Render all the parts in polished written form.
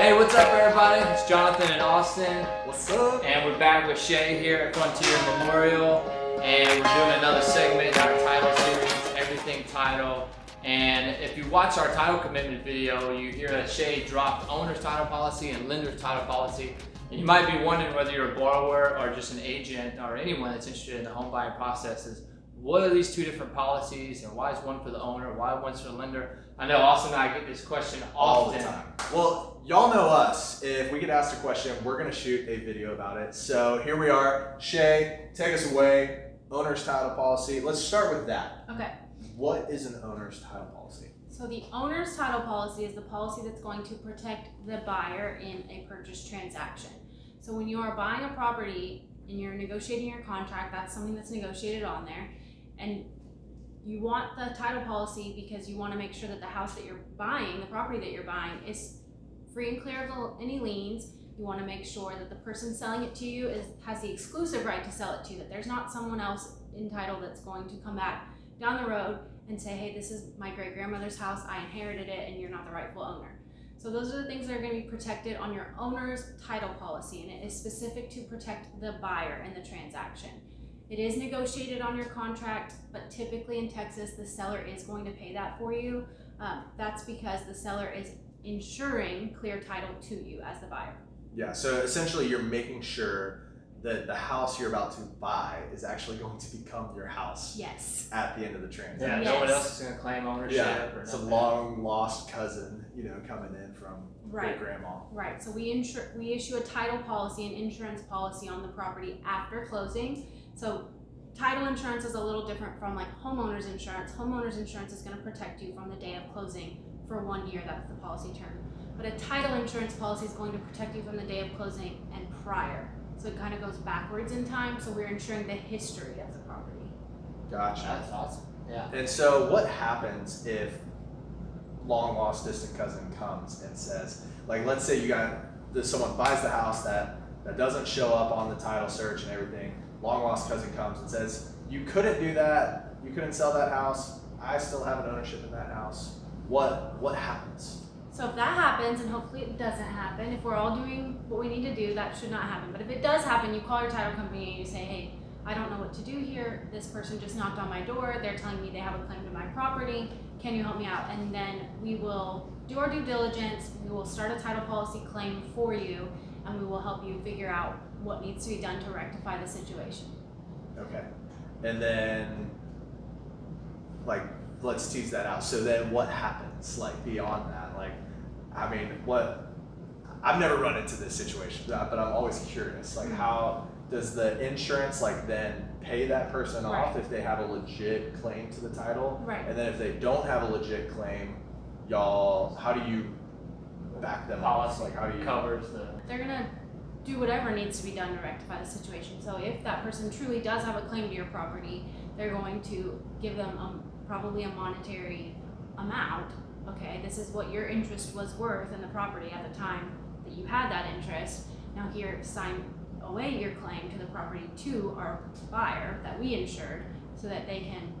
Hey, what's up everybody? It's Jonathan and Austin. What's up? And we're back with Shay here at Frontier Memorial. And we're doing another segment in our title series, Everything Title. And if you watch our title commitment video, you hear that Shay dropped owner's title policy and lender's title policy. And you might be wondering whether you're a borrower or just an agent or anyone that's interested in the home buying processes. What are these two different policies and why is one for the owner, why one's for the lender? I know Austin and I get this question All often. the time. Well, y'all know us. If we get asked a question, we're going to shoot a video about it. So here we are. Shay, take us away. Owner's title policy. Let's start with that. Okay. What is an owner's title policy? So the owner's title policy is the policy that's going to protect the buyer in a purchase transaction. So when you are buying a property and you're negotiating your contract, that's something that's negotiated on there. And you want the title policy because you want to make sure that the house that you're buying, the property that you're buying, is free and clear of any liens. You want to make sure that the person selling it to you has the exclusive right to sell it to you, that there's not someone else entitled that's going to come back down the road and say, hey, this is my great grandmother's house, I inherited it, and you're not the rightful owner. So those are the things that are going to be protected on your owner's title policy, and it is specific to protect the buyer in the transaction. It is negotiated on your contract, but typically in Texas, the seller is going to pay that for you. That's because the seller is ensuring clear title to you as the buyer. Yeah, so essentially you're making sure that the house you're about to buy is actually going to become your house Yes. at the end of the transaction. Yeah, Yes. no one else is going to claim ownership. Yeah, Or it's a nothing. long lost cousin, coming in from Right. great grandma. Right, so we issue a title policy and insurance policy on the property after closing. So title insurance is a little different from like homeowner's insurance. Homeowner's insurance is going to protect you from the day of closing for 1 year, that's the policy term. But a title insurance policy is going to protect you from the day of closing and prior. So it kind of goes backwards in time, so we're insuring the history of the property. Gotcha. That's awesome. Yeah. And so what happens if long lost distant cousin comes and says, like, let's say someone buys the house that doesn't show up on the title search and everything, long lost cousin comes and says, you couldn't do that, you couldn't sell that house, I still have an ownership in that house. What happens? So if that happens, and hopefully it doesn't happen, if we're all doing what we need to do, that should not happen. But if it does happen, you call your title company and you say, hey, I don't know what to do here. This person just knocked on my door. They're telling me they have a claim to my property. Can you help me out? And then we will do our due diligence. We will start a title policy claim for you, and we will help you figure out what needs to be done to rectify the situation. Okay. And then, let's tease that out. So then what happens, beyond that? I've never run into this situation, but I'm always curious. How does the insurance, then pay that person off if they have a legit claim to the title? Right. And then if they don't have a legit claim, how do you back them off? Policy How do you... covers the. They're going to do whatever needs to be done to rectify the situation. So if that person truly does have a claim to your property, they're going to give them probably a monetary amount. Okay, this is what your interest was worth in the property at the time that you had that interest. Now here, sign away your claim to the property to our buyer that we insured so that they can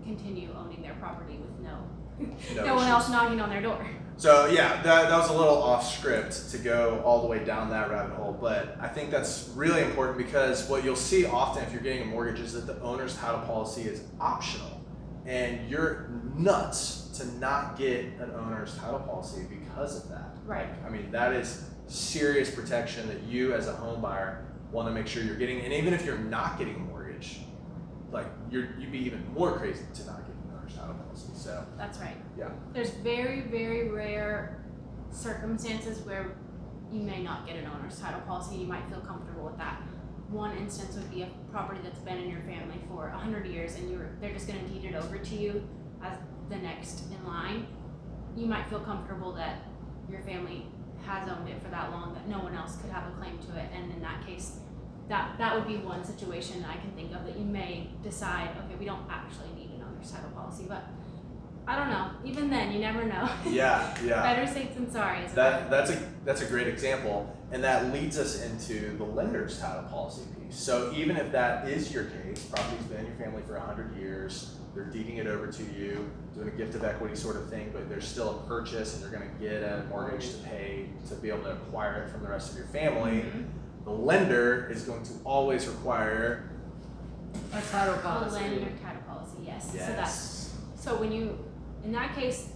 continue owning their property with no one else knocking on their door. So yeah, that was a little off script to go all the way down that rabbit hole, but I think that's really important because what you'll see often if you're getting a mortgage is that the owner's title policy is optional, and you're nuts to not get an owner's title policy because of that. Right. I mean, that is serious protection that you as a home buyer want to make sure you're getting, and even if you're not getting a mortgage, you'd be even more crazy to not get an owner's title policy. So That's right. yeah. There's very, very rare circumstances where you may not get an owner's title policy. You might feel comfortable with that. One instance would be a property that's been in your family for 100 years and they're just going to deed it over to you as the next in line. You might feel comfortable that your family has owned it for that long, that no one else could have a claim to it, and in that case, that would be one situation that I can think of that you may decide, okay, we don't actually need an owner's title policy, but I don't know. Even then, you never know. Yeah, yeah. Better safe than sorry. Is what That's a great example, and that leads us into the lender's title policy piece. So even if that is your case, property's been in your family for 100 years, they're deeding it over to you, doing a gift of equity sort of thing, but there's still a purchase, and they're going to get a mortgage to pay to be able to acquire it from the rest of your family. The lender is going to always require A title a policy. lender title policy. Yes. yes. So that's so when you, in that case,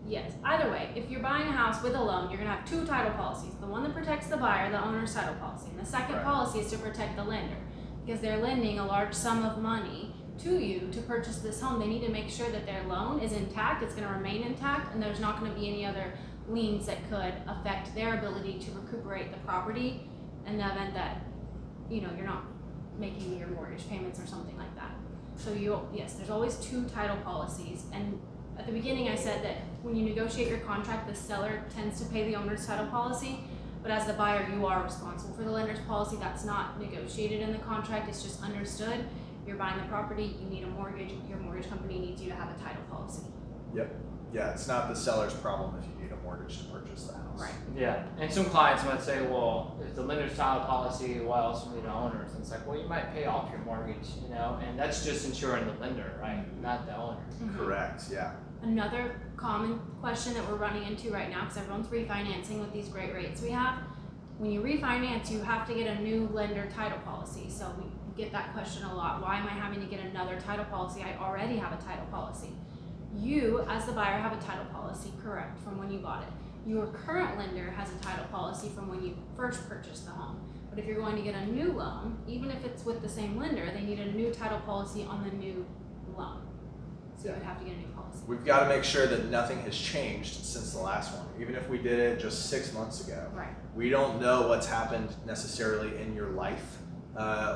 yes. Either way, if you're buying a house with a loan, you're gonna have two title policies. The one that protects the buyer, the owner's title policy, and the second Right. policy is to protect the lender, because they're lending a large sum of money to you to purchase this home. They need to make sure that their loan is intact, it's gonna remain intact, and there's not gonna be any other liens that could affect their ability to recuperate the property in the event that, you know, you're not making your mortgage payments or something like that. So yes, there's always two title policies, and at the beginning I said that when you negotiate your contract, the seller tends to pay the owner's title policy, but as the buyer, you are responsible for the lender's policy. That's not negotiated in the contract, it's just understood. You're buying the property, you need a mortgage, your mortgage company needs you to have a title policy. Yeah, it's not the seller's problem if you need a mortgage to purchase the house. Right. Yeah, and some clients might say, well, if the lender's title policy, why else do we need owners? And it's like, well, you might pay off your mortgage, you know, and that's just insuring the lender, right? Not the owner. Correct, yeah. Another common question that we're running into right now, because everyone's refinancing with these great rates we have, when you refinance, you have to get a new lender title policy. So we get that question a lot. Why am I having to get another title policy? I already have a title policy. You, as the buyer, have a title policy, correct, from when you bought it. Your current lender has a title policy from when you first purchased the home. But if you're going to get a new loan, even if it's with the same lender, they need a new title policy on the new loan. So you would have to get a new policy. We've got to make sure that nothing has changed since the last one. Even if we did it just 6 months ago, Right. we don't know what's happened necessarily in your life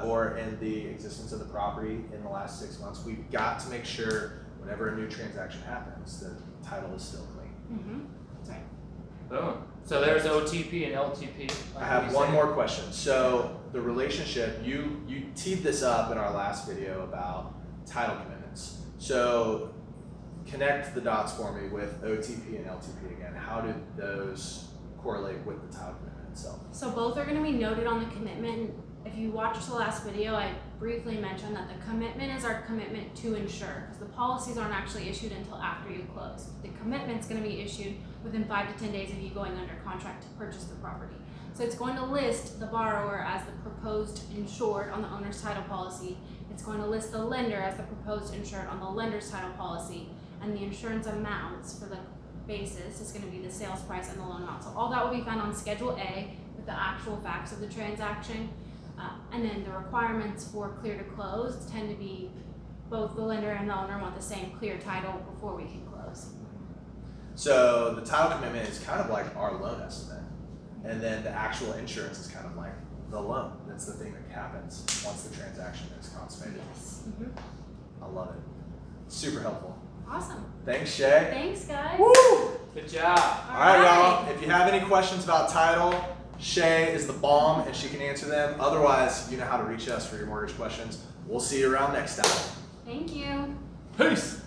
or in the existence of the property in the last 6 months. We've got to make sure whenever a new transaction happens, the title is still clean. That's right. Boom. So there's OTP and LTP. I have one more question. So the relationship, you teed this up in our last video about title commitments. So connect the dots for me with OTP and LTP again. How did those correlate with the title commitment itself? So both are going to be noted on the commitment. If you watched the last video, I briefly mentioned that the commitment is our commitment to insure, because the policies aren't actually issued until after you close. The commitment's going to be issued within 5 to 10 days of you going under contract to purchase the property. So it's going to list the borrower as the proposed insured on the owner's title policy. It's going to list the lender as the proposed insured on the lender's title policy, and the insurance amounts for the basis is going to be the sales price and the loan amount. So all that will be found on Schedule A with the actual facts of the transaction. And then the requirements for clear to close tend to be both the lender and the owner want the same clear title before we can close. So the title commitment is kind of like our loan estimate, and then the actual insurance is kind of like the loan. That's the thing that happens once the transaction is consummated. Yes. I love it. Super helpful. Awesome. Thanks, Shay. Thanks, guys. Woo! Good job. All right, y'all. If you have any questions about title, Shay is the bomb, and she can answer them. Otherwise, you know how to reach us for your mortgage questions. We'll see you around next time. Thank you. Peace.